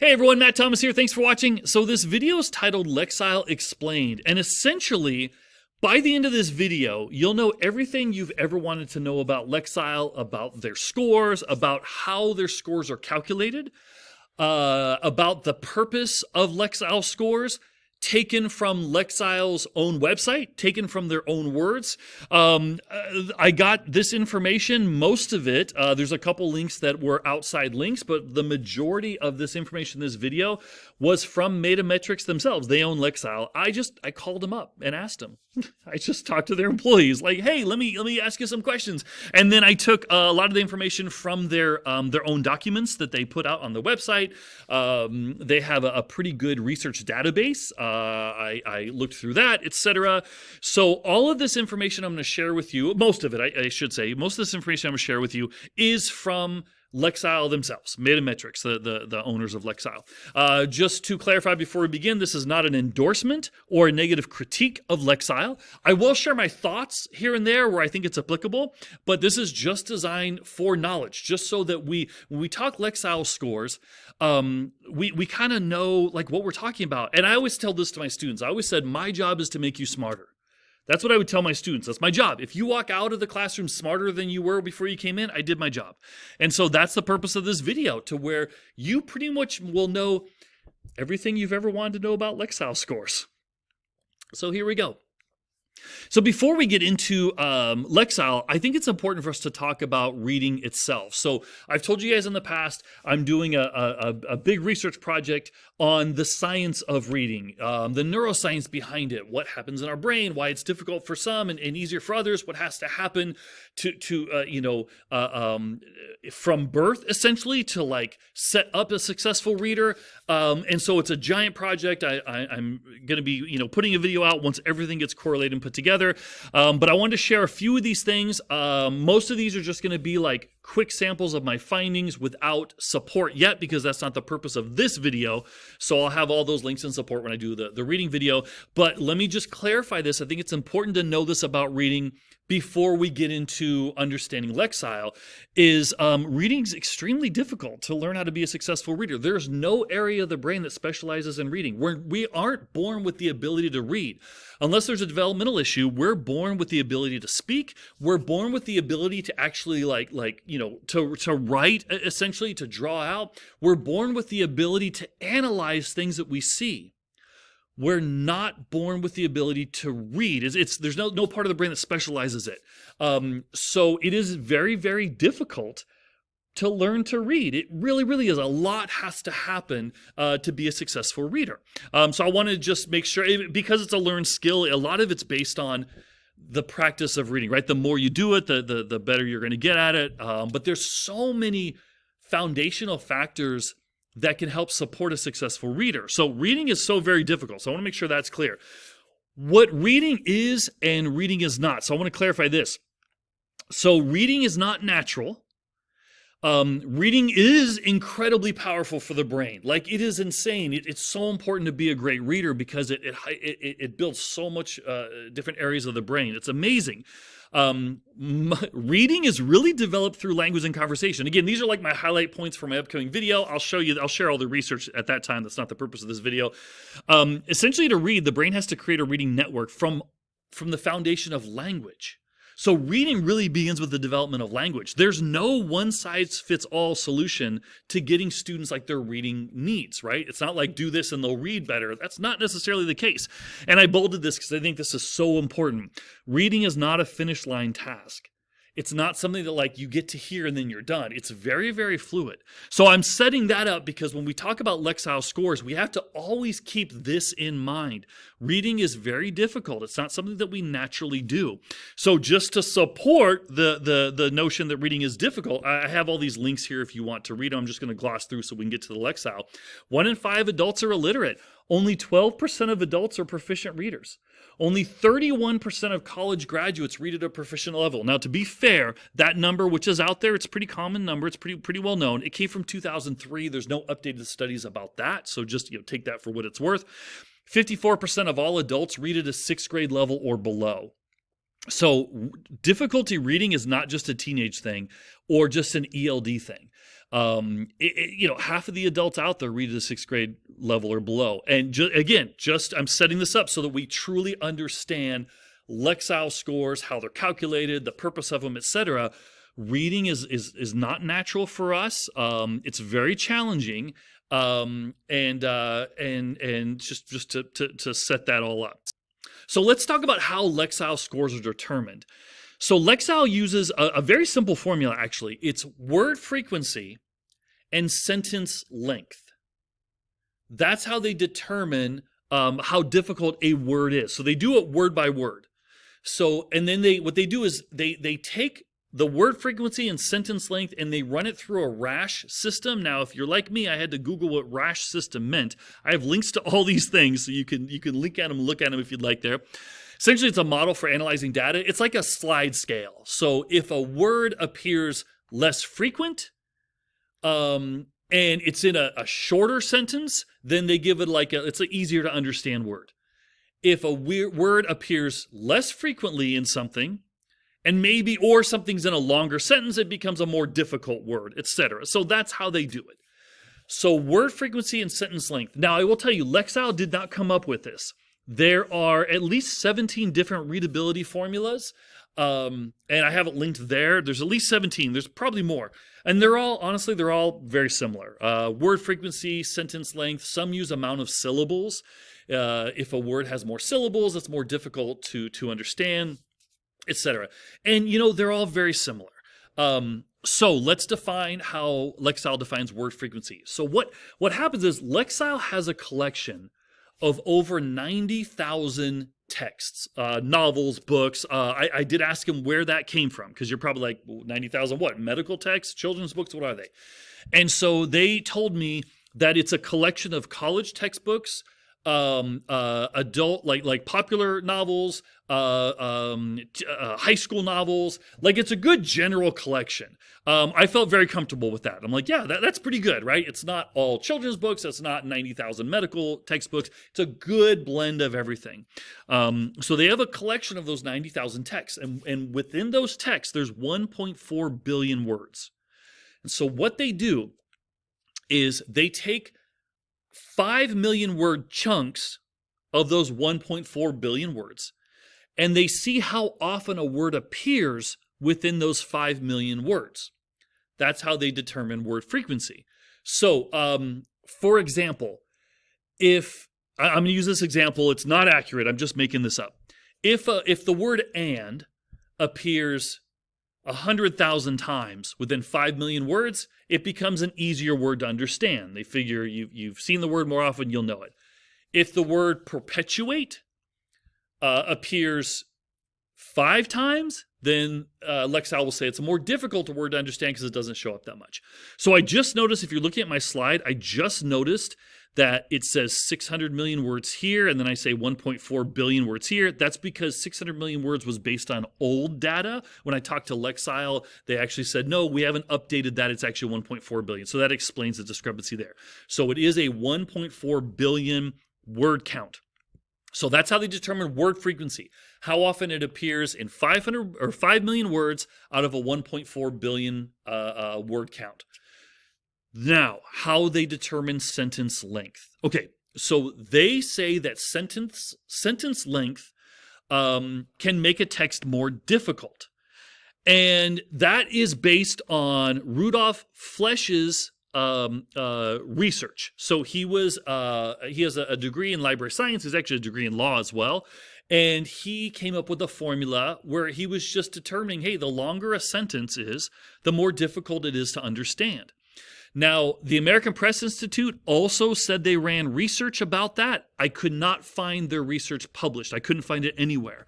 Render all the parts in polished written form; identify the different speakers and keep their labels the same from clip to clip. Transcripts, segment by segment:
Speaker 1: Hey everyone, Matt Thomas here. Thanks for watching. So this video is titled Lexile Explained, and essentially, by the end of this video, you'll know everything you've ever wanted to know about Lexile, about their scores, about how their scores are calculated, about the purpose of Lexile scores, taken from Lexile's own website, taken from their own words. I got this information, most of it. There's a couple links that were outside links, but the majority of this information in this video was from Metametrics themselves. They own Lexile. I called them up and asked them. I just talked to their employees, like, hey, let me ask you some questions. And then I took a lot of the information from their own documents that they put out on the website. They have a pretty good research database. I looked through that, etc. So all of this information I'm going to share with you, most of it, I should say, most of this information I'm going to share with you is from Lexile themselves, Metametrics, the owners of Lexile. Just to clarify before we begin, this is not an endorsement or a negative critique of Lexile. I will share my thoughts here and there where I think it's applicable, but this is just designed for knowledge, just so that when we talk Lexile scores, we kind of know like what we're talking about. And I always tell this to my students. I always said, my job is to make you smarter. That's what I would tell my students. That's my job. If you walk out of the classroom smarter than you were before you came in, I did my job. And so that's the purpose of this video, to where you pretty much will know everything you've ever wanted to know about Lexile scores. So here we go. So before we get into Lexile, I think it's important for us to talk about reading itself. So I've told you guys in the past, I'm doing a big research project on the science of reading, the neuroscience behind it, what happens in our brain, why it's difficult for some and easier for others, what has to happen from birth essentially to like set up a successful reader. And so it's a giant project. I'm going to be putting a video out once everything gets correlated and put together. But I wanted to share a few of these things. Most of these are just going to be like quick samples of my findings without support yet, because that's not the purpose of this video. So I'll have all those links and support when I do the reading video. But let me just clarify this. I think it's important to know this about reading before we get into understanding Lexile. Is reading is extremely difficult to learn how to be a successful reader. There's no area of the brain that specializes in reading. We aren't born with the ability to read. Unless there's a developmental issue, we're born with the ability to speak. We're born with the ability to actually to write, essentially, to draw out. We're born with the ability to analyze things that we see. We're not born with the ability to read. There's no part of the brain that specializes it. So it is very, very difficult to learn to read. It really, really is. A lot has to happen to be a successful reader. So I want to just make sure, because it's a learned skill, a lot of it's based on the practice of reading, right? The more you do it, the better you're going to get at it. But there's so many foundational factors that can help support a successful reader. So reading is so very difficult. So I want to make sure that's clear. What reading is and reading is not. So I want to clarify this. So reading is not natural. Reading is incredibly powerful for the brain. Like, it is insane. It's so important to be a great reader because it builds so much different areas of the brain. It's amazing. Reading is really developed through language and conversation. Again, these are like my highlight points for my upcoming video. I'll share all the research at that time. That's not the purpose of this video. Essentially, to read, the brain has to create a reading network from the foundation of language. So reading really begins with the development of language. There's no one-size-fits-all solution to getting students like their reading needs, right? It's not like do this and they'll read better. That's not necessarily the case. And I bolded this because I think this is so important. Reading is not a finish line task. It's not something that like you get to hear and then you're done. It's very, very fluid. So I'm setting that up because when we talk about Lexile scores, we have to always keep this in mind. Reading is very difficult. It's not something that we naturally do. So just to support the notion that reading is difficult, I have all these links here if you want to read them. I'm just going to gloss through so we can get to the Lexile. 1 in 5 adults are illiterate. Only 12% of adults are proficient readers. Only 31% of college graduates read at a proficient level. Now, to be fair, that number, which is out there, it's a pretty common number. It's pretty well known. It came from 2003. There's no updated studies about that, so just take that for what it's worth. 54% of all adults read at a 6th grade level or below. So difficulty reading is not just a teenage thing or just an ELD thing. Half of the adults out there read at a 6th grade level or below. And I'm setting this up so that we truly understand Lexile scores, how they're calculated, the purpose of them, etc. Reading is not natural for us. It's very challenging, and just to set that all up. So let's talk about how Lexile scores are determined. So Lexile uses a very simple formula, actually. It's word frequency and sentence length. That's how they determine how difficult a word is. So they do it word by word. So, and then what they do is they take the word frequency and sentence length and they run it through a rash system. Now, if you're like me, I had to Google what rash system meant. I have links to all these things, so you can link at them, look at them if you'd like there. Essentially, it's a model for analyzing data. It's like a slide scale. So if a word appears less frequent, and it's in a shorter sentence, then they give it it's an easier to understand word. If a word appears less frequently in something, or something's in a longer sentence, it becomes a more difficult word, etc. So that's how they do it. So word frequency and sentence length. Now, I will tell you, Lexile did not come up with this. There are at least 17 different readability formulas, and I have it linked there. There's at least 17. There's probably more. And they're all very similar. Word frequency, sentence length. Some use amount of syllables. If a word has more syllables, it's more difficult to understand, etc. And, they're all very similar. So let's define how Lexile defines word frequency. So what happens is Lexile has a collection of over 90,000 texts, novels, books. I did ask him where that came from, because you're probably like, 90,000 what? Medical texts, children's books, what are they? And so they told me that it's a collection of college textbooks, adult, like popular novels, high school novels. Like, it's a good general collection. I felt very comfortable with that. I'm like, yeah, that's pretty good, right? It's not all children's books. It's not 90,000 medical textbooks. It's a good blend of everything. So they have a collection of those 90,000 texts. And within those texts, there's 1.4 billion words. And so what they do is they take 5 million word chunks of those 1.4 billion words, and they see how often a word appears within those 5 million words. That's how they determine word frequency. So, for example, if I'm going to use this example, it's not accurate. I'm just making this up. If the word "and" appears 100,000 times within 5 million words, it becomes an easier word to understand. They figure you've seen the word more often, you'll know it. If the word "perpetuate" appears 5 times, then Lexile will say it's a more difficult word to understand because it doesn't show up that much. So I just noticed, if you're looking at my slide, I just noticed that it says 600 million words here, and then I say 1.4 billion words here. That's because 600 million words was based on old data. When I talked to Lexile, they actually said, no, we haven't updated that. It's actually 1.4 billion. So that explains the discrepancy there. So it is a 1.4 billion word count. So that's how they determine word frequency, how often it appears in 500 or 5 million words out of a 1.4 billion word count. Now, how they determine sentence length. Okay, so they say that sentence length can make a text more difficult. And that is based on Rudolf Flesch's research. So he has a degree in library science. He's actually a degree in law as well. And he came up with a formula where he was just determining, hey, the longer a sentence is, the more difficult it is to understand. Now, the American Press Institute also said they ran research about that. I could not find their research published. I couldn't find it anywhere.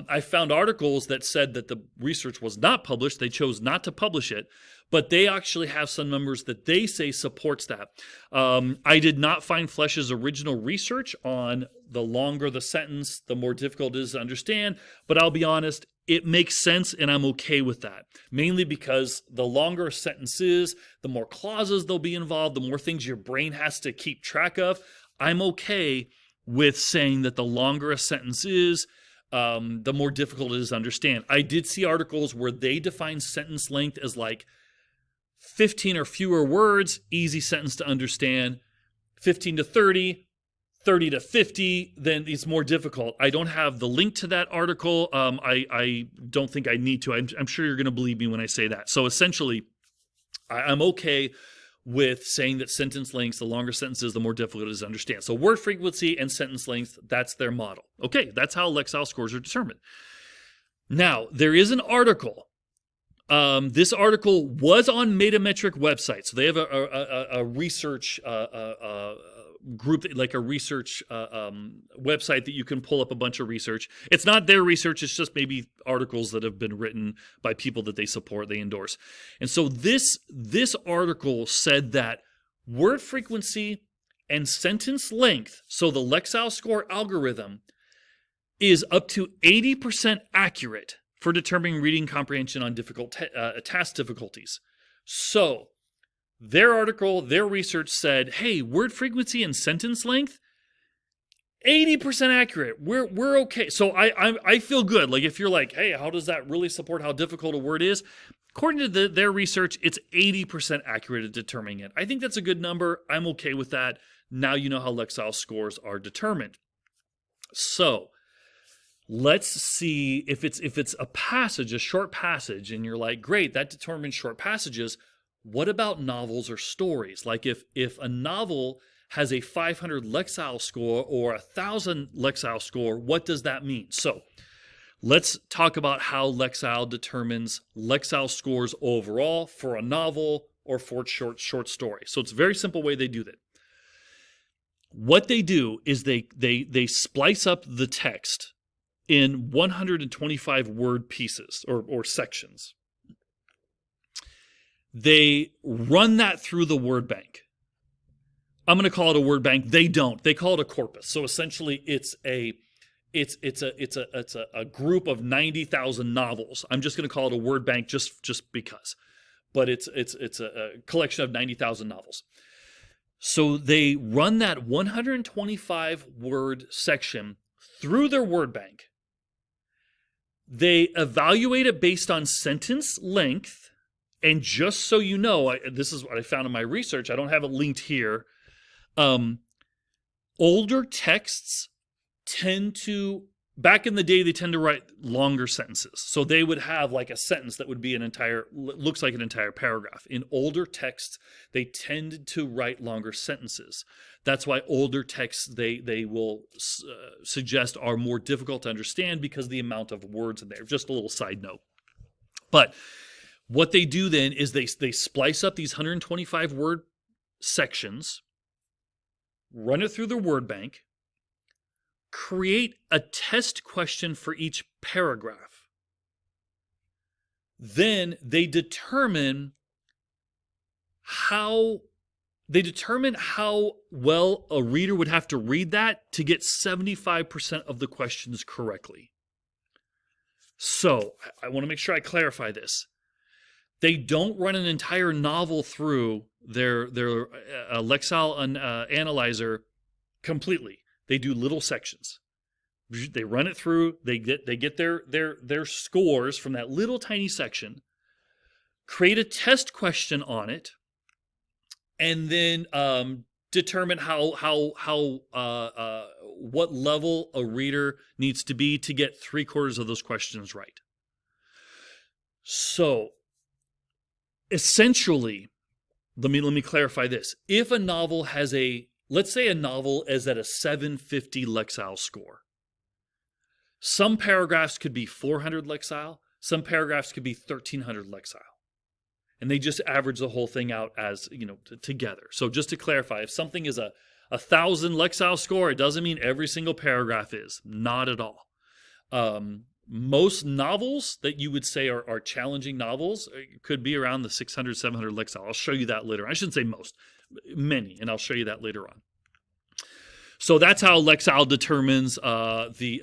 Speaker 1: I found articles that said that the research was not published. They chose not to publish it, but they actually have some numbers that they say supports that. I did not find Flesch's original research on the longer the sentence, the more difficult it is to understand, but I'll be honest, it makes sense and I'm okay with that. Mainly because the longer a sentence is, the more clauses there'll be involved, the more things your brain has to keep track of. I'm okay with saying that the longer a sentence is, the more difficult it is to understand. I did see articles where they define sentence length as like 15 or fewer words, easy sentence to understand. 15 to 30, 30 to 50, then it's more difficult. I don't have the link to that article. I don't think I need to. I'm sure you're going to believe me when I say that. So essentially, I'm okay with saying that sentence lengths, the longer sentences, the more difficult it is to understand. So word frequency and sentence length, that's their model. Okay, that's how Lexile scores are determined. Now, there is an article. This article was on Metametric website. So they have a research group, like a research website that you can pull up a bunch of research. It's not their research. It's just maybe articles that have been written by people that they support, they endorse. And so this article said that word frequency and sentence length, so the Lexile score algorithm, is up to 80% accurate for determining reading comprehension on difficult task difficulties. So their article, their research said, hey, word frequency and sentence length, 80% accurate. We're okay. So I feel good. Like if you're like, hey, how does that really support how difficult a word is? According to their research, it's 80% accurate at determining it. I think that's a good number. I'm okay with that. Now you know how Lexile scores are determined. So let's see if it's a passage, a short passage, and you're like, great, that determines short passages. What about novels or stories? Like if a novel has a 500 Lexile score or 1,000 Lexile score, what does that mean? So let's talk about how Lexile determines Lexile scores overall for a novel or for a short story. So it's a very simple way they do that. What they do is they splice up the text in 125 word pieces or sections. They run that through the word bank. I'm going to call it a word bank. They don't. They call it a corpus. So essentially, it's a group of 90,000 novels. I'm just going to call it a word bank just because, but it's a collection of 90,000 novels. So they run that 125 word section through their word bank. They evaluate it based on sentence length. And just so you know, this is what I found in my research. I don't have it linked here. Older texts back in the day, they tend to write longer sentences. So they would have like a sentence that would be looks like an entire paragraph. In older texts, they tended to write longer sentences. That's why older texts, they will suggest are more difficult to understand because of the amount of words in there. Just a little side note. But what they do then is they splice up these 125 word sections, run it through their word bank, create a test question for each paragraph. Then they determine how well a reader would have to read that to get 75% of the questions correctly. So I want to make sure I clarify this. They don't run an entire novel through their Lexile analyzer completely. They do little sections. They run it through. They get their scores from that little tiny section. Create a test question on it, and then determine what level a reader needs to be to get 3/4 of those questions right. So essentially, let me clarify this. If a novel has let's say a novel is at a 750 Lexile score. Some paragraphs could be 400 Lexile. Some paragraphs could be 1,300 Lexile. And they just average the whole thing out as, together. So just to clarify, if something is a 1,000 Lexile score, it doesn't mean every single paragraph is. Not at all. Most novels that you would say are challenging novels could be around the 600, 700 Lexile. I'll show you that later. I shouldn't say most, many, and I'll show you that later on. So that's how Lexile determines the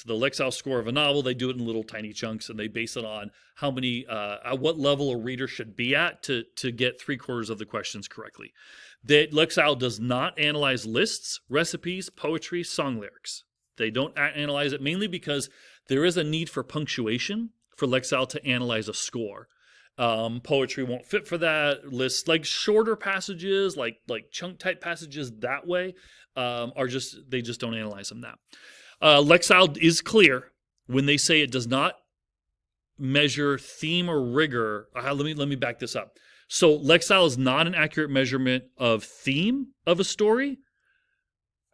Speaker 1: Lexile score of a novel. They do it in little tiny chunks, and they base it on how many, at what level a reader should be at to get 3/4 of the questions correctly. That Lexile does not analyze lists, recipes, poetry, song lyrics. They don't analyze it mainly because there is a need for punctuation for Lexile to analyze a score. Poetry won't fit for that. Lists like shorter passages, like chunk type passages that way, they just don't analyze them that. Lexile is clear when they say it does not measure theme or rigor. Let me back this up. So Lexile is not an accurate measurement of theme of a story,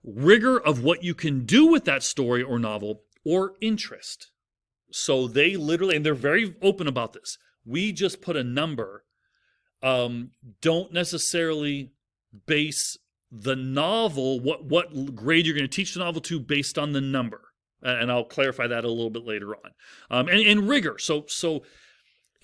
Speaker 1: rigor of what you can do with that story or novel, or interest. So they literally, and they're very open about this, we just put a number. Don't necessarily base the novel, what grade you're going to teach the novel to based on the number. And I'll clarify that a little bit later on. And rigor. So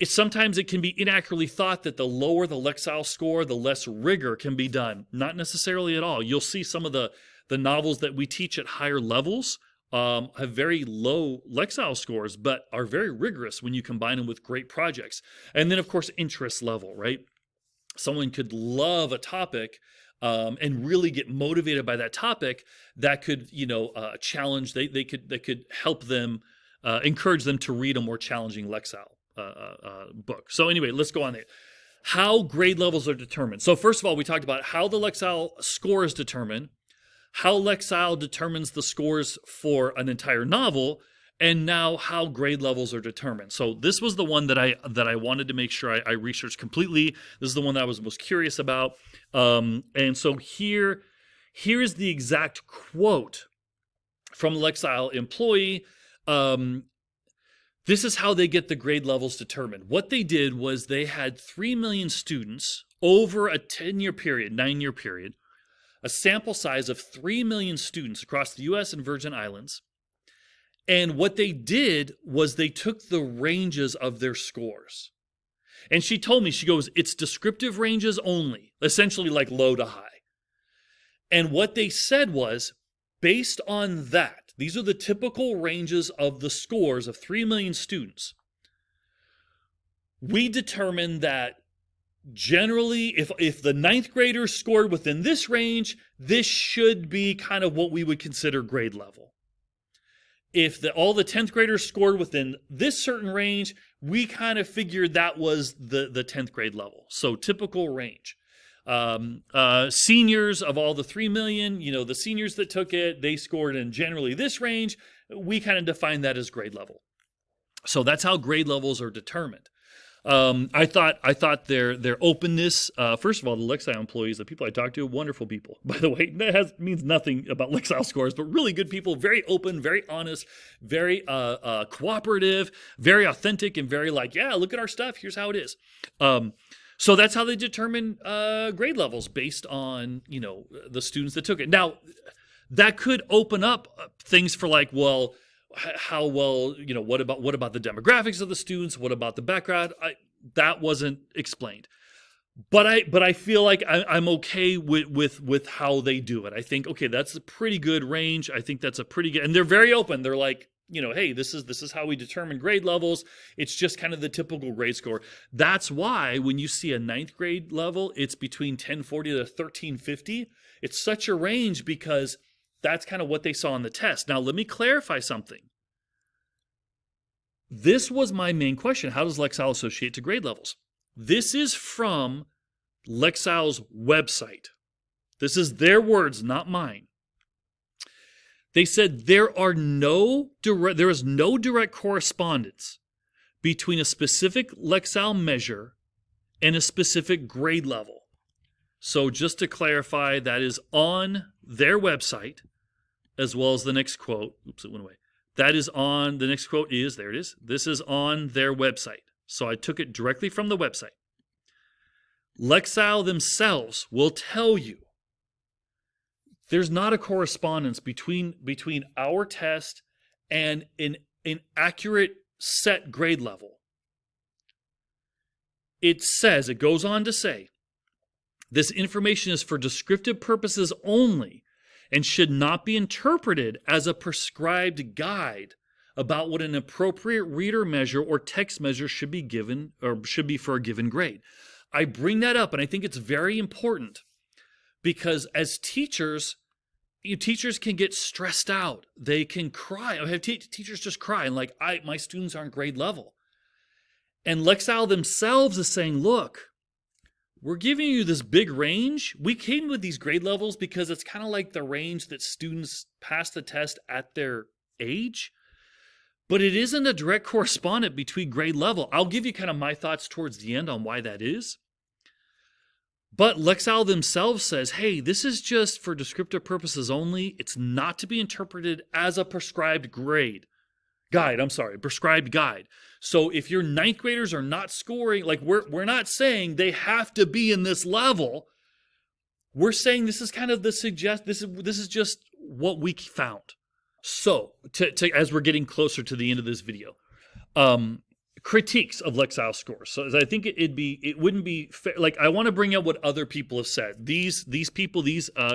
Speaker 1: sometimes it can be inaccurately thought that the lower the Lexile score, the less rigor can be done. Not necessarily at all. You'll see some of the novels that we teach at higher levels have very low Lexile scores, but are very rigorous when you combine them with great projects. And then, of course, interest level, right? Someone could love a topic and really get motivated by that topic. That could, challenge. They could help them, encourage them to read a more challenging Lexile book. So anyway, let's go on there. How grade levels are determined. So first of all, we talked about how the Lexile score is determined, how Lexile determines the scores for an entire novel, and now how grade levels are determined. So this was the one that I wanted to make sure I researched completely. This is the one that I was most curious about. And so here is the exact quote from Lexile employee. This is how they get the grade levels determined. What they did was they had 3 million students over a 10-year period, 9-year period, a sample size of 3 million students across the U.S. and Virgin Islands. And what they did was they took the ranges of their scores. And she told me, she goes, it's descriptive ranges only, essentially like low to high. And what they said was, based on that, these are the typical ranges of the scores of 3 million students. We determined that generally, if the 9th graders scored within this range, this should be kind of what we would consider grade level. If all the 10th graders scored within this certain range, we kind of figured that was the 10th grade level. So typical range. Seniors of all the 3 million, the seniors that took it, they scored in generally this range. We kind of define that as grade level. So that's how grade levels are determined. I thought their openness, first of all, the Lexile employees, the people I talked to, wonderful people, by the way. That means nothing about Lexile scores, but really good people, very open, very honest, very cooperative, very authentic, and very like, yeah, look at our stuff. Here's how it is. So that's how they determine grade levels based on, the students that took it. Now, that could open up things for like, well, how well, what about the demographics of the students? What about the background? That wasn't explained. But I feel like I'm okay with how they do it. I think, okay, that's a pretty good range. I think that's a pretty good, and they're very open. They're like, hey, this is how we determine grade levels. It's just kind of the typical grade score. That's why when you see a 9th grade level, it's between 1040 to 1350. It's such a range because that's kind of what they saw on the test. Now, let me clarify something. This was my main question. How does Lexile associate to grade levels? This is from Lexile's website. This is their words, not mine. They said there is no direct correspondence between a specific Lexile measure and a specific grade level. So just to clarify, that is on their website, as well as the next quote. Oops, it went away. That is on, the next quote is, there it is. This is on their website. So I took it directly from the website. Lexile themselves will tell you there's not a correspondence between our test and an accurate set grade level. It goes on to say, this information is for descriptive purposes only and should not be interpreted as a prescribed guide about what an appropriate reader measure or text measure should be given or should be for a given grade. I bring that up, and I think it's very important because as teachers, teachers can get stressed out. They can cry. I have teachers just cry and like, my students aren't grade level. And Lexile themselves is saying, look, we're giving you this big range. We came with these grade levels because it's kind of like the range that students pass the test at their age, but it isn't a direct correspondent between grade level. I'll give you kind of my thoughts towards the end on why that is. But Lexile themselves says, hey, this is just for descriptive purposes only. It's not to be interpreted as a prescribed prescribed guide. So if your ninth graders are not scoring, like we're not saying they have to be in this level. We're saying this is kind of this is just what we found. So as we're getting closer to the end of this video, critiques of Lexile scores. So as I think it wouldn't be fair. Like I want to bring out what other people have said. These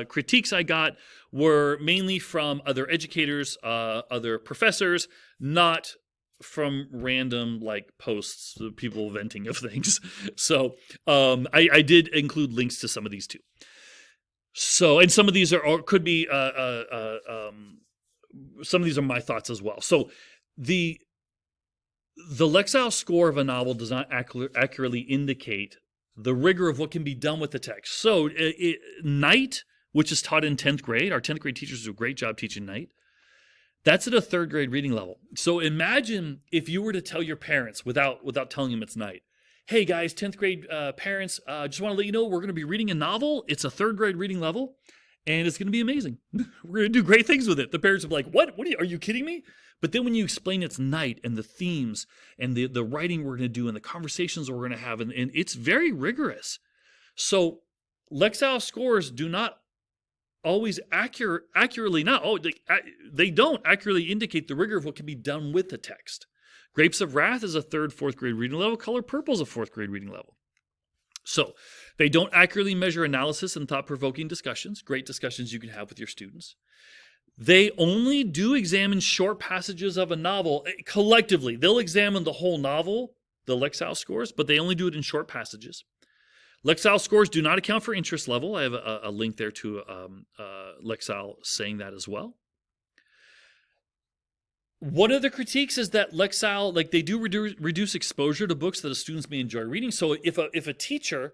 Speaker 1: critiques I got were mainly from other educators, other professors, not from random like posts of people venting of things. So I did include links to some of these too. So, and some of these could be some of these are my thoughts as well. So the Lexile score of a novel does not accurately indicate the rigor of what can be done with the text. So Night, which is taught in 10th grade, our 10th grade teachers do a great job teaching Night. That's at a 3rd grade reading level. So imagine if you were to tell your parents without telling them it's Night, hey guys, 10th grade parents, just want to let you know we're going to be reading a novel. It's a 3rd grade reading level, and it's going to be amazing. We're going to do great things with it. The parents are like, what are you kidding me? But then when you explain it's Night and the themes and the writing we're going to do and the conversations we're going to have, and it's very rigorous. So Lexile scores do not always accurately, they don't accurately indicate the rigor of what can be done with the text. Grapes of Wrath is a 3rd, 4th grade reading level. Color Purple is a 4th grade reading level. So they don't accurately measure analysis and thought-provoking discussions, great discussions you can have with your students. They only do examine short passages of a novel collectively. They'll examine the whole novel, the Lexile scores, but they only do it in short passages. Lexile scores do not account for interest level. I have a link there to Lexile saying that as well. One of the critiques is that Lexile, like they do reduce exposure to books that the students may enjoy reading. So if a teacher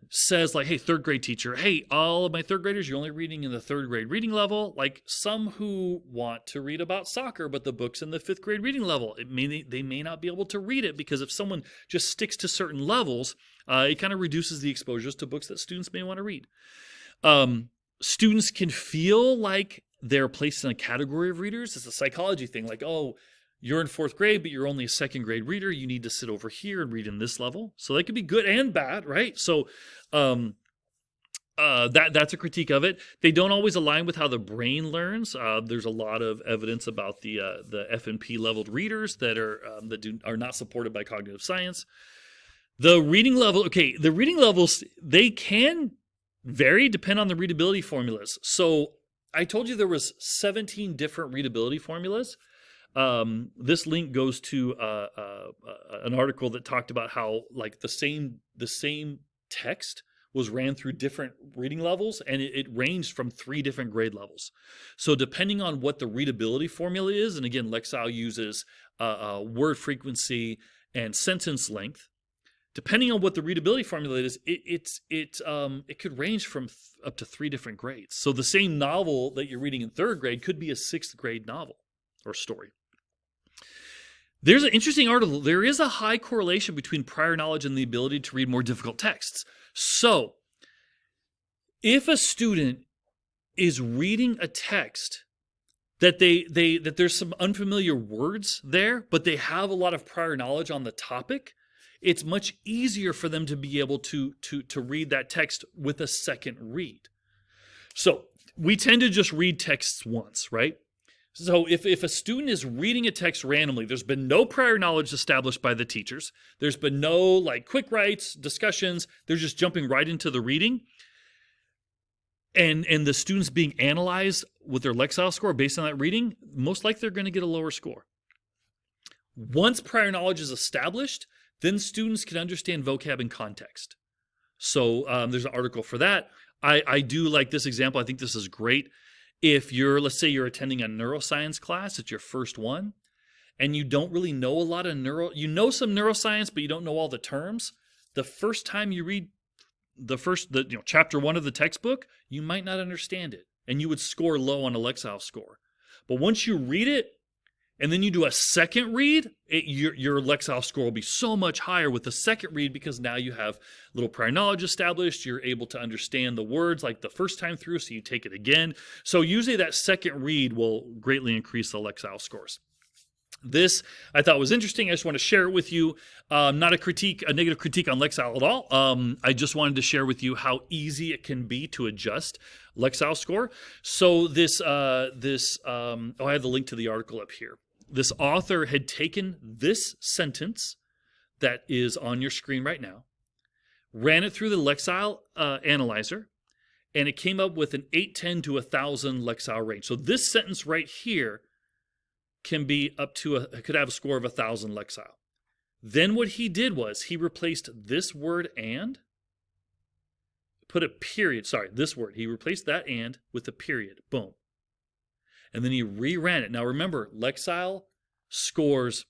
Speaker 1: says like, hey, 3rd grade teacher, hey, all of my 3rd graders, you're only reading in the 3rd grade reading level. Like some who want to read about soccer, but the book's in the 5th grade reading level, they may not be able to read it because if someone just sticks to certain levels, it kind of reduces the exposures to books that students may want to read. Students can feel like they're placed in a category of readers. It's a psychology thing, like, oh, you're in 4th grade, but you're only a 2nd grade reader. You need to sit over here and read in this level. So that could be good and bad, right? So that's a critique of it. They don't always align with how the brain learns. There's a lot of evidence about the F&P leveled readers that are not supported by cognitive science. The reading levels, they can vary, depend on the readability formulas. So I told you there was 17 different readability formulas. This link goes to an article that talked about how like the same text was ran through different reading levels, and it ranged from 3 different grade levels. So depending on what the readability formula is, and again, Lexile uses word frequency and sentence length. Depending on what the readability formula is, it could range from up to 3 different grades. So the same novel that you're reading in 3rd grade could be a 6th grade novel or story. There's an interesting article. There is a high correlation between prior knowledge and the ability to read more difficult texts. So if a student is reading a text that that there's some unfamiliar words there, but they have a lot of prior knowledge on the topic, it's much easier for them to be able to read that text with a second read. So we tend to just read texts once, right? So if a student is reading a text randomly, there's been no prior knowledge established by the teachers. There's been no like quick writes, discussions. They're just jumping right into the reading. And the students being analyzed with their Lexile score based on that reading, most likely they're going to get a lower score. Once prior knowledge is established, then students can understand vocab and context. So there's an article for that. I do like this example. I think this is great. If let's say you're attending a neuroscience class, it's your first one, and you don't really know a lot of you know some neuroscience, but you don't know all the terms, the first time you read chapter 1 of the textbook, you might not understand it, and you would score low on a Lexile score. But once you read it, and then you do a second read, your Lexile score will be so much higher with the second read, because now you have a little prior knowledge established. You're able to understand the words like the first time through, so you take it again. So usually that second read will greatly increase the Lexile scores. This I thought was interesting. I just want to share it with you. Not a negative critique on Lexile at all. I just wanted to share with you how easy it can be to adjust Lexile score. So I have the link to the article up here. This author had taken this sentence that is on your screen right now, ran it through the Lexile analyzer, and it came up with an 810 to 1,000 Lexile range. So this sentence right here can be could have a score of 1,000 Lexile. Then what he did was he replaced this word and, put a period, this word. He replaced that and with a period. Boom. And then he reran it. Now remember, Lexile scores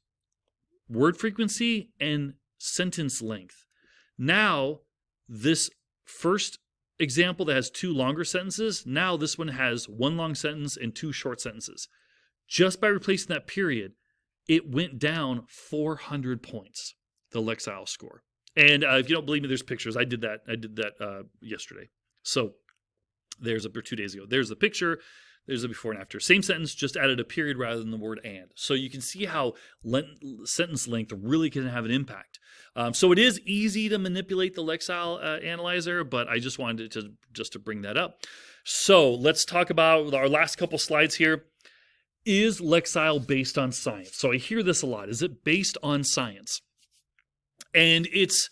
Speaker 1: word frequency and sentence length. Now, this first example that has 2 longer sentences, now this one has 1 long sentence and 2 short sentences. Just by replacing that period, it went down 400 points, the Lexile score. And if you don't believe me, there's pictures. I did that yesterday. So there's 2 days ago. There's the picture. There's a before and after. Same sentence, just added a period rather than the word and. So you can see how sentence length really can have an impact. So it is easy to manipulate the Lexile analyzer, but I just wanted to bring that up. So let's talk about our last couple slides here. Is Lexile based on science? So I hear this a lot. Is it based on science? And it's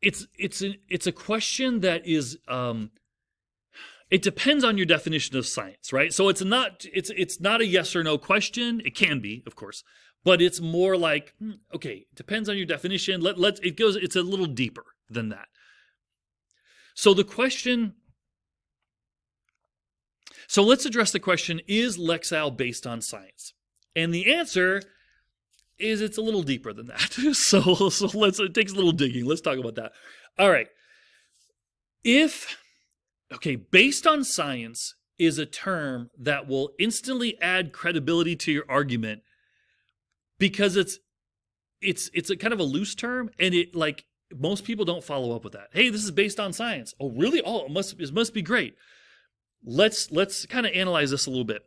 Speaker 1: a question that is it depends on your definition of science, right? So it's not a yes or no question. It can be, of course, but it's more like, okay, it depends on your definition. It's a little deeper than that. So let's address the question, is Lexile based on science? And the answer is it's a little deeper than that. So it takes a little digging. Let's talk about that. All right. Based on science is a term that will instantly add credibility to your argument, because it's a kind of a loose term, and most people don't follow up with that. Hey, this is based on science. Oh, really? Oh, it must be great. Let's kind of analyze this a little bit.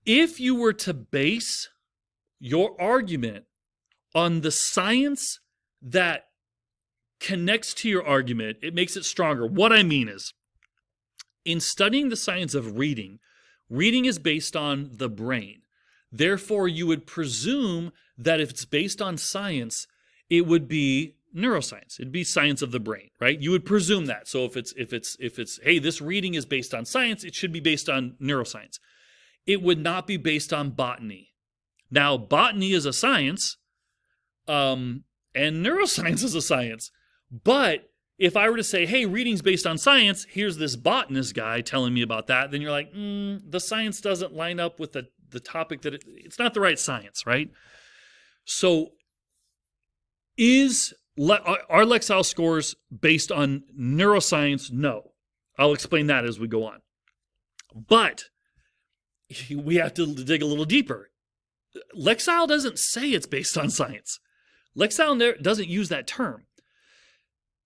Speaker 1: If you were to base your argument on the science that connects to your argument, it makes it stronger. What I mean is, in studying the science of reading is based on the brain. Therefore, you would presume that if it's based on science, it would be neuroscience. It'd be science of the brain, right? You would presume that. So if it's hey, this reading is based on science, it should be based on neuroscience. It would not be based on botany. Now, botany is a science, and neuroscience is a science. But if I were to say, hey, reading's based on science, here's this botanist guy telling me about that, then you're like, the science doesn't line up with the topic that it's not the right science, right? So are Lexile scores based on neuroscience? No. I'll explain that as we go on. But we have to dig a little deeper. Lexile doesn't say it's based on science. Lexile doesn't use that term.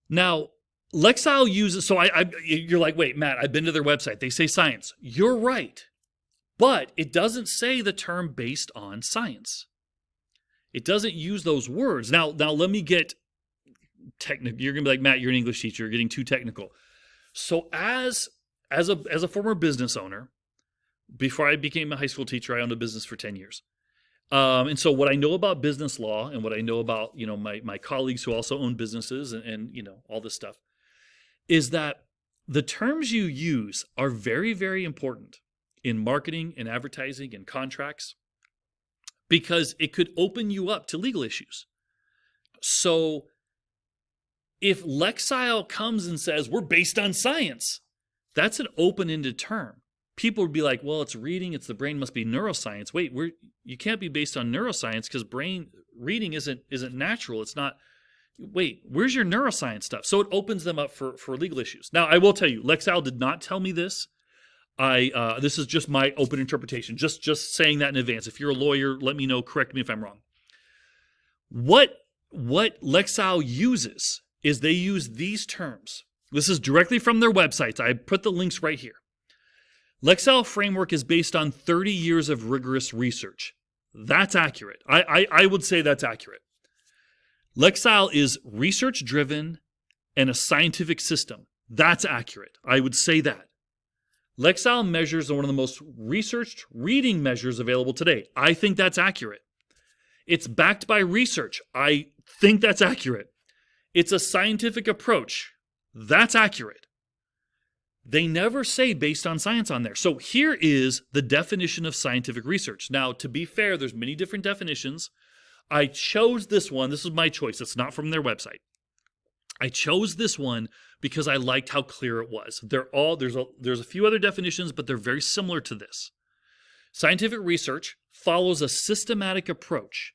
Speaker 1: Now, Lexile uses, so you're like, wait, Matt, I've been to their website. They say science. You're right. But it doesn't say the term based on science. It doesn't use those words. Now let me get technical. You're going to be like, Matt, you're an English teacher. You're getting too technical. So as a former business owner, before I became a high school teacher, I owned a business for 10 years. And so what I know about business law and what I know about, my colleagues who also own businesses and all this stuff is that the terms you use are very, very important in marketing and advertising and contracts, because it could open you up to legal issues. So if Lexile comes and says, we're based on science, that's an open-ended term. people would be like, well, it's reading, it's the brain, must be neuroscience. Wait, you can't be based on neuroscience because brain reading isn't natural. It's not. Wait, where's your neuroscience stuff? So it opens them up for legal issues. Now, I will tell you, Lexile did not tell me this. This is just my open interpretation. Just saying that in advance. If you're a lawyer, let me know. Correct me if I'm wrong. What Lexile uses is they use these terms. This is directly from their websites. I put the links right here. Lexile framework is based on 30 years of rigorous research. That's accurate. I would say that's accurate. Lexile is research-driven and a scientific system. That's accurate. I would say that. Lexile measures are one of the most researched reading measures available today. I think that's accurate. It's backed by research. I think that's accurate. It's a scientific approach. That's accurate. They never say based on science on there. So here is the definition of scientific research. Now, to be fair, there's many different definitions. I chose this one. This is my choice. It's not from their website. I chose this one because I liked how clear it was. There's a few other definitions, but they're very similar to this. Scientific research follows a systematic approach,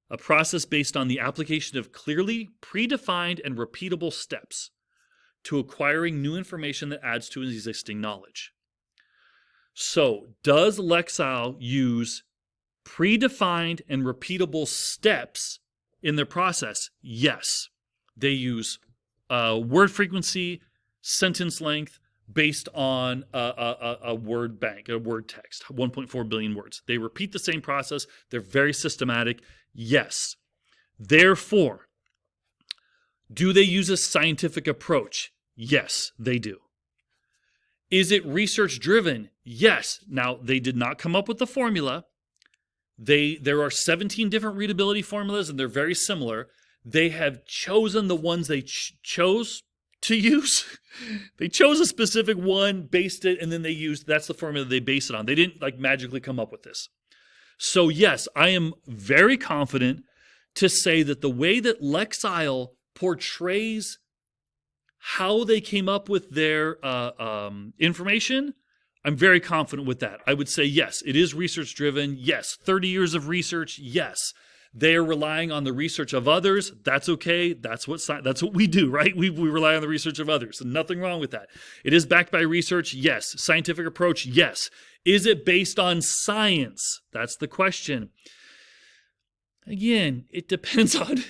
Speaker 1: a process based on the application of clearly predefined and repeatable steps to acquiring new information that adds to existing knowledge. So, does Lexile use predefined and repeatable steps in their process? Yes. They use word frequency, sentence length based on a word bank, a word text, 1.4 billion words. They repeat the same process. They're very systematic. Yes. Therefore, do they use a scientific approach? Yes, they do. Is it research-driven? Yes. Now, they did not come up with the formula. There are 17 different readability formulas, and they're very similar. They have chosen the ones they chose to use. They chose a specific one, based it, and then that's the formula they base it on. They didn't magically come up with this. So yes, I am very confident to say that the way that Lexile portrays how they came up with their information, I'm very confident with that. I would say yes, it is research-driven. Yes, 30 years of research. Yes, they are relying on the research of others. That's okay. That's what we do, right? We rely on the research of others. So nothing wrong with that. It is backed by research. Yes. Scientific approach. Yes. Is it based on science? That's the question. Again, it depends on.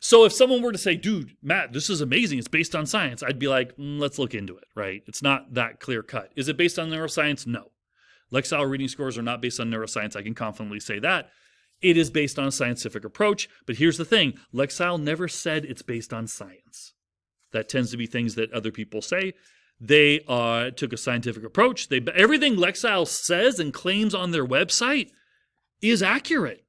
Speaker 1: So if someone were to say, dude, Matt, this is amazing, it's based on science, I'd be like, let's look into it, right? It's not that clear cut. Is it based on neuroscience? No. Lexile reading scores are not based on neuroscience. I can confidently say that. It is based on a scientific approach. But here's the thing. Lexile never said it's based on science. That tends to be things that other people say. They took a scientific approach. Everything Lexile says and claims on their website is accurate.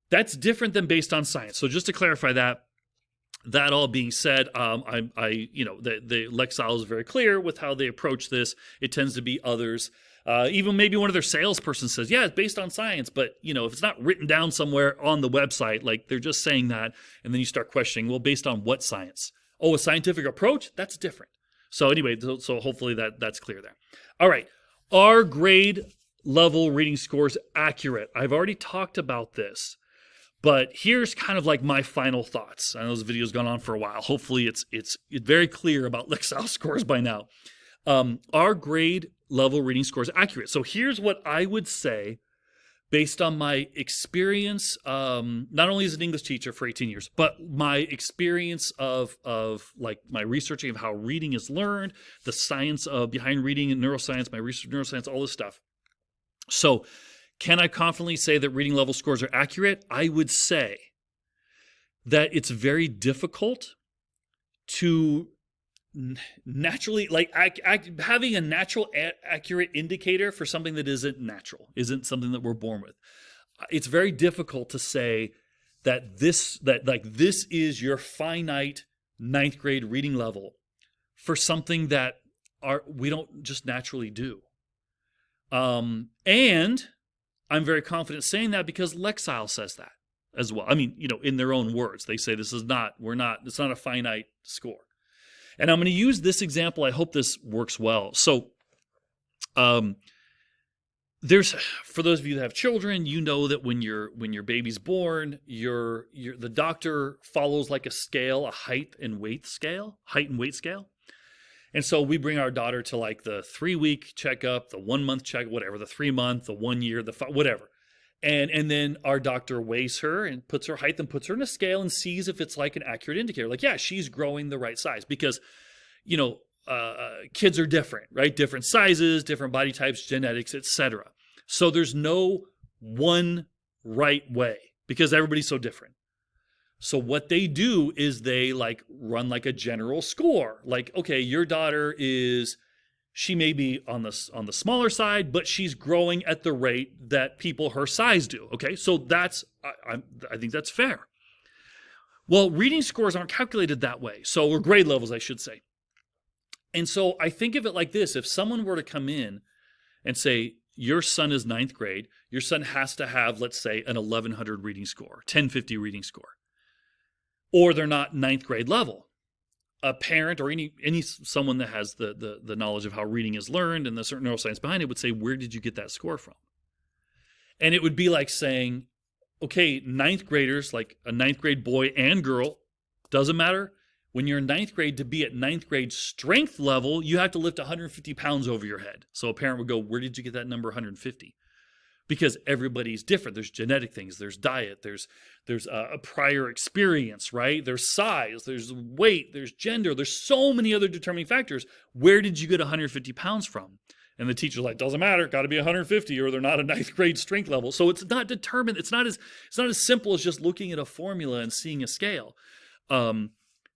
Speaker 1: That's different than based on science. So just to clarify that all being said, the Lexile is very clear with how they approach this. It tends to be others. Even maybe one of their salesperson says, yeah, it's based on science, but if it's not written down somewhere on the website, they're just saying that, and then you start questioning, well, based on what science? Oh, a scientific approach? That's different. So anyway, so hopefully that's clear there. All right, are grade level reading scores accurate? I've already talked about this. But here's kind of my final thoughts. I know this video's gone on for a while. Hopefully it's very clear about Lexile scores by now. Are grade level reading scores accurate? So here's what I would say based on my experience, not only as an English teacher for 18 years, but my experience of my researching of how reading is learned, the science behind reading and neuroscience, my research neuroscience, all this stuff. So can I confidently say that reading level scores are accurate? I would say that it's very difficult to naturally, having a natural accurate indicator for something that isn't natural, isn't something that we're born with. It's very difficult to say that this is your finite 9th grade reading level for something that we don't just naturally do. And I'm very confident saying that because Lexile says that as well. I mean, in their own words, they say it's not a finite score. And I'm going to use this example. I hope this works well. So Um, there's, for those of you that have children, you know that when your baby's born, the doctor follows like a scale, a height and weight scale. And so we bring our daughter to like the 3-week checkup, the 1-month check, whatever, the 3-month, the 1 year, whatever. And then our doctor weighs her and puts her height and puts her in a scale and sees if it's like an accurate indicator. Like, yeah, she's growing the right size, because, kids are different, right? Different sizes, different body types, genetics, etc. So there's no one right way because everybody's so different. So what they do is they like run like a general score. Like, okay, your daughter she may be on the smaller side, but she's growing at the rate that people her size do. Okay, so I think that's fair. Well, reading scores aren't calculated that way. or grade levels, I should say. And so I think of it like this: if someone were to come in and say, your son is 9th grade, your son has to have, let's say, an 1100 reading score, 1050 reading score, or they're not 9th grade level. A parent or someone that has the knowledge of how reading is learned and the certain neuroscience behind it would say, where did you get that score from? And it would be like saying, okay, 9th graders, like a 9th grade boy and girl, doesn't matter. When you're in 9th grade, to be at 9th grade strength level, you have to lift 150 pounds over your head. So a parent would go, where did you get that number 150? Because everybody's different. There's genetic things, there's diet, there's a prior experience, right? There's size, there's weight, there's gender, there's so many other determining factors. Where did you get 150 pounds from? And the teacher's like, doesn't matter, got to be 150 or they're not a 9th grade strength level. So it's not determined. It's not as simple as just looking at a formula and seeing a scale,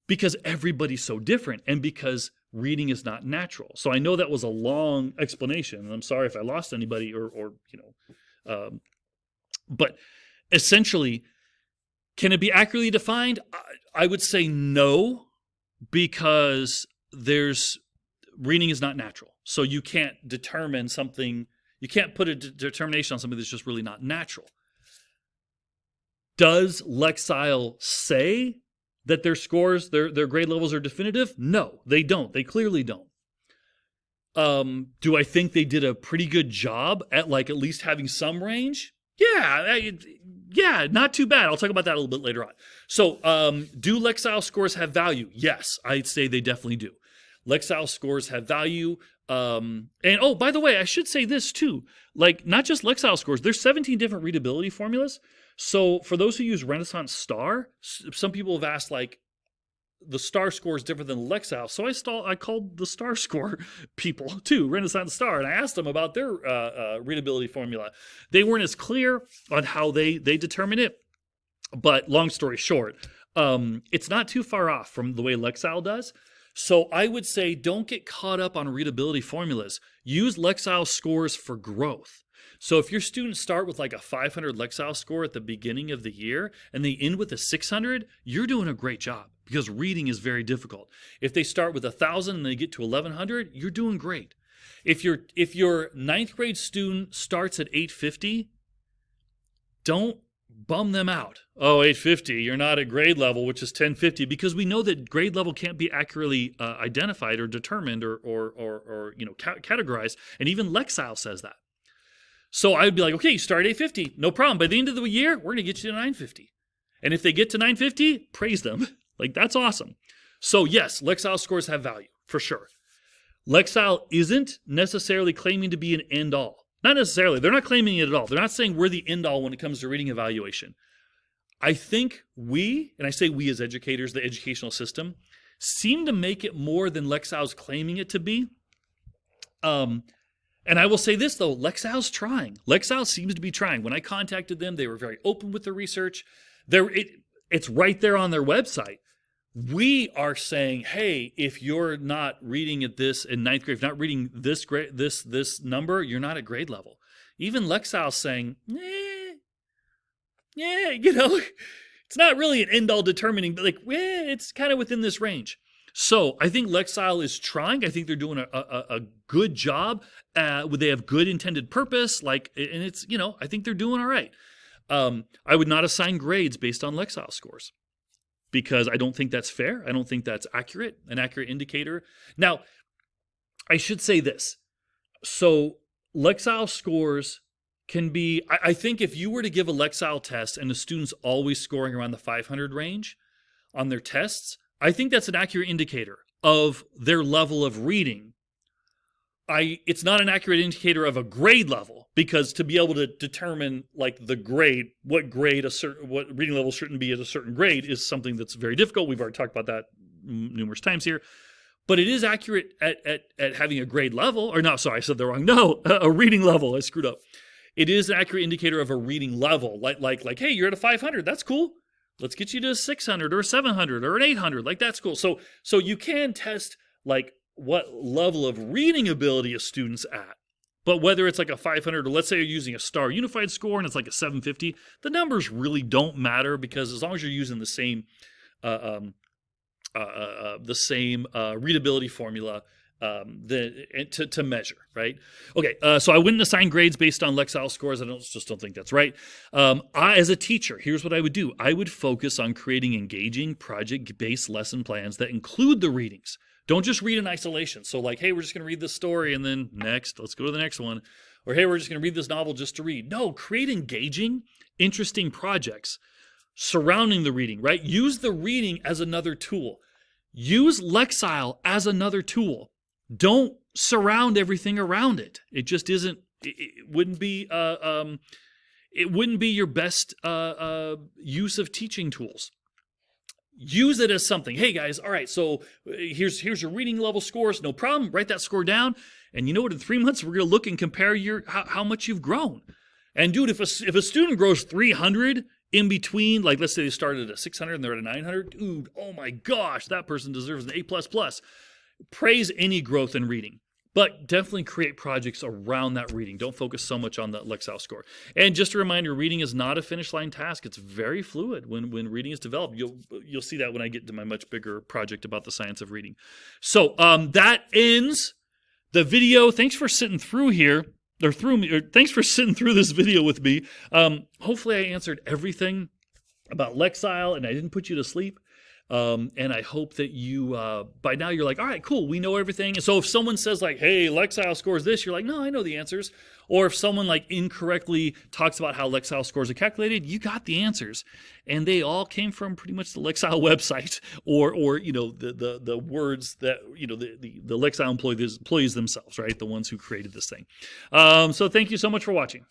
Speaker 1: because everybody's so different and because reading is not natural. So I know that was a long explanation, and I'm sorry if I lost anybody but essentially, can it be accurately defined? I would say no, because reading is not natural. So you can't determine something, you can't put a determination on something that's just really not natural. Does Lexile say that their scores, their grade levels are definitive? No, they don't. They clearly don't. Do I think they did a pretty good job at least having some range? Yeah, not too bad. I'll talk about that a little bit later on. So, do Lexile scores have value? Yes, I'd say they definitely do. Lexile scores have value. And oh, by the way, I should say this too. Like, not just Lexile scores, there's 17 different readability formulas. So for those who use Renaissance Star, some people have asked, like, the Star score is different than Lexile. So I called the Star score people too, Renaissance Star, and I asked them about their readability formula. They weren't as clear on how they determine it. But long story short, it's not too far off from the way Lexile does. So I would say don't get caught up on readability formulas. Use Lexile scores for growth. So if your students start with like a 500 Lexile score at the beginning of the year and they end with a 600, you're doing a great job because reading is very difficult. If they start with 1,000 and they get to 1,100, you're doing great. If your 9th grade student starts at 850, don't bum them out. Oh, 850, you're not at grade level, which is 1050, because we know that grade level can't be accurately identified or determined or categorized. And even Lexile says that. So I would be like, okay, you start at 850, no problem. By the end of the year, we're going to get you to 950. And if they get to 950, praise them. Like, that's awesome. So yes, Lexile scores have value, for sure. Lexile isn't necessarily claiming to be an end-all. Not necessarily. They're not claiming it at all. They're not saying we're the end-all when it comes to reading evaluation. I think we, and I say we as educators, the educational system, seem to make it more than Lexile's claiming it to be. And I will say this, though, Lexile's trying. Lexile seems to be trying. When I contacted them, they were very open with the research. It's right there on their website. We are saying, hey, if you're not reading at this in 9th grade, if you're not reading this grade, this number, you're not at grade level. Even Lexile's saying, it's not really an end-all determining, but it's kind of within this range. So I think Lexile is trying. I think they're doing a good job. They have good intended purpose. And it's, I think they're doing all right. I would not assign grades based on Lexile scores because I don't think that's fair. I don't think that's an accurate indicator. Now, I should say this. So Lexile scores can be, I think if you were to give a Lexile test and the student's always scoring around the 500 range on their tests, I think that's an accurate indicator of their level of reading. It's not an accurate indicator of a grade level, because to be able to determine like the grade, what reading level shouldn't be at a certain grade, is something that's very difficult. We've already talked about that numerous times here. But it is accurate at having a grade level, or no, sorry, I said that wrong. No, a reading level. I screwed up. It is an accurate indicator of a reading level. Like, hey, you're at a 500. That's cool. Let's get you to a 600 or a 700 or an 800. Like, that's cool. So you can test like what level of reading ability a student's at. But whether it's like a 500, or let's say you're using a star unified score and it's like a 750, the numbers really don't matter, because as long as you're using the same readability formula to measure, right? Okay, so I wouldn't assign grades based on Lexile scores. I just don't think that's right. As a teacher, here's what I would do. I would focus on creating engaging project-based lesson plans that include the readings. Don't just read in isolation. So like, hey, we're just going to read this story and then next, let's go to the next one. Or hey, we're just going to read this novel just to read. No, create engaging, interesting projects surrounding the reading, right? Use the reading as another tool. Use Lexile as another tool. Don't surround everything around it. It just isn't. It wouldn't be. It wouldn't be your best use of teaching tools. Use it as something. Hey guys, all right. So here's your reading level scores. No problem. Write that score down. And you know what? In 3 months, we're going to look and compare how much you've grown. And dude, if a student grows 300 in between, like let's say they started at a 600 and they're at a 900, dude, oh my gosh, that person deserves an A++. Praise any growth in reading, but definitely create projects around that reading. Don't focus so much on the Lexile score. And just a reminder, reading is not a finish line task. It's very fluid when reading is developed. You'll see that when I get to my much bigger project about the science of reading. So that ends the video. Thanks for sitting through here. Thanks for sitting through this video with me. Hopefully I answered everything about Lexile and I didn't put you to sleep. And I hope that you, by now you're like, all right, cool, we know everything. And so if someone says like, hey, Lexile scores this, you're like, no, I know the answers. Or if someone like incorrectly talks about how Lexile scores are calculated, you got the answers. And they all came from pretty much the Lexile website or you know, the words that, you know, the Lexile employees themselves, right? The ones who created this thing. So thank you so much for watching.